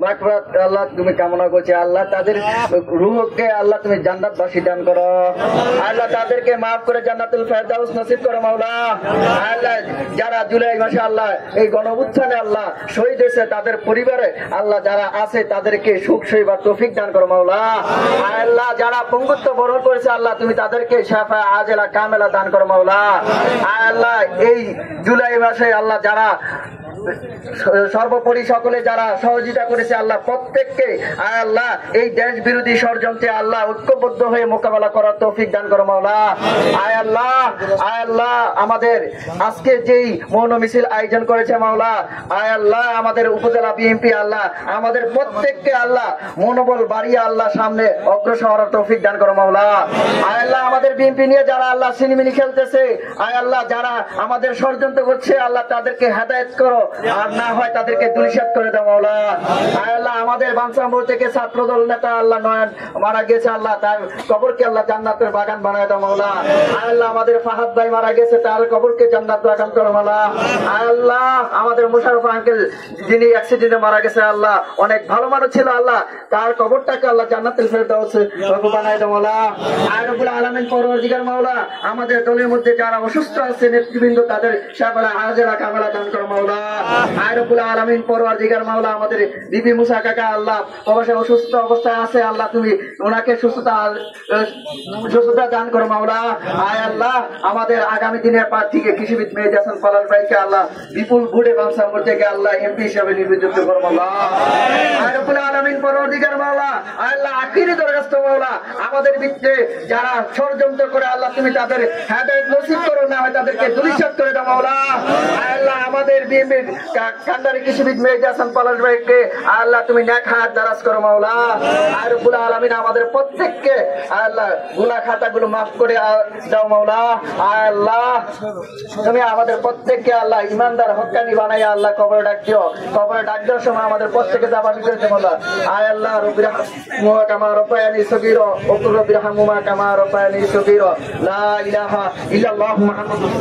মাগফিরাত আল্লাহ তুমি কামনা করছি। আল্লাহ তাদের রূহকে আল্লাহ তুমি জান্নাতবাসী দান করো। আল্লাহ তাদেরকে মাফ করে জান্নাতুল ফেরদাউস নসিব করো মাওলা। আল্লাহ যারা জুলাই মাসে আল্লাহ এই গণঅভ্যুত্থানে আল্লাহ শহীদ হয়েছে তাদের পরিবারে আল্লাহ যারা আছে তাদেরকে সুখ সইবার তৌফিক দান করো মাওলা। আল্লাহ যারা পঙ্গুত্ব বরণ করেছে আল্লাহ তুমি তাদেরকে শাফা আজেলা কামেলা দান করো মাওলা। আল্লাহ এই জুলাই মাসে আল্লাহ যারা সর্বোপরি সকলে যারা সহযোগিতা করেছে আল্লাহ প্রত্যেককে আল্লাহ এই দেশ বিরোধী ষড়যন্ত্রে আল্লাহ ঐক্যবদ্ধ হয়ে মোকাবেলা করার তৌফিক দান করো মাওলা। আয় আল্লাহ আমাদের আজকে যেই মৌন মিছিল আয়োজন করেছে মাওলা, আয় আল্লাহ আমাদের উপজেলা বিএনপি আল্লাহ আমাদের প্রত্যেককে আল্লাহ মনোবল বাড়িয়ে আল্লাহ সামনে অগ্রসর হওয়ার তৌফিক দান করো মাওলা। আয় আল্লাহ আমাদের বিএনপি নিয়ে যারা আল্লাহ সিনেমিনি খেলতেছে, আয় আল্লাহ যারা আমাদের ষড়যন্ত্র করছে আল্লাহ তাদেরকে হেদায়েত করো, আর না হয় তাদেরকে দুলিশাত করে দাও মাওলা। আয় আল্লাহ আমাদের বাঞ্ছামপুর থেকে ছাত্রদল নেতা আল্লাহ নয়ন মারা গেছে আল্লাহ তার কবরকে আল্লাহ জান্নাতের বাগান বানায় দাও মাওলা। আয় আল্লাহ আমাদের ফাহাদ ভাই মারা গেছে তার কবরকে জান্নাত বাগান করো মাওলা। আয় আল্লাহ আমাদের মুশাররফ আঙ্কেল যিনি অ্যাক্সিডেন্টে মারা গেছে আল্লাহ অনেক ভালো মানুষ ছিল আল্লাহ তার কবরটাকে আল্লাহ জান্নাতুল ফেরদাউস বানায় দাও মাওলা। আয় রব্বুল আলামিন পরওয়ারদিগার মাওলা আমাদের দলের মধ্যে যারা অসুস্থ আছে নেতৃবৃন্দ তাদের শাফা আজেলা কামেলা দান করো মাওলা। আয় রব্বুল আলামিন পরওয়ারদিগার মাওলা আমাদের বিবি মুসা কাকা আল্লাহ অবশ্যই অসুস্থ অবস্থায় আছে আল্লাহ তুমি ওনাকে সুস্থতা দান করো মাওলা। আয় আল্লাহ আমাদের আগামী দিনের প্রার্থীকে কৃষিবিদ মেহেদী হাসান পলাশ ভাইকে আল্লাহ বিপুল ভোটে বাঞ্ছামপুর থেকে আল্লাহ এমপি হিসেবে নির্বাচিত করো মাওলা। আয় রব্বুল আলামিন পরওয়ারদিগার মাওলা আল্লাহ আখিরি দরখাস্ত মাওলা আমাদের ভিতরে যারা ষড়যন্ত্র করে আল্লাহ তুমি তাদের হেদায়েত নসিব করো, না হয় তাদেরকে দুলিশাত করে দাও মাওলা। আয় আল্লাহ আমাদের বিএনপির কান্ডারি কৃষিবিদ মেহেদী হাসান পলাশ ভাইকে আল্লাহ তুমি নেক হাত দারাজ করো মাওলা। আয় রব্বুল আলামিন আমাদের প্রত্যেককে আল্লাহ গুনাহ খাতাগুলো মাফ করে দাও মাওলা। আয় আল্লাহ তুমি আমাদের প্রত্যেককে আল্লাহ ইমানদার হক্কানি বানাইয়া আল্লাহ কবরে ডাক দিও। কবরে ডাক দেওয়ার সময় আমাদের প্রত্যেককে জাবানি করে দিও মাওলা। আয় আল্লাহ রব্বির হামহুমা কামা রাব্বায়ানি সগীরা ওয়া কুল রব্বির হামহুমা কামা রাব্বায়ানি সগীরা লা ইলাহা ইল্লাল্লাহু মুহাম্মাদুর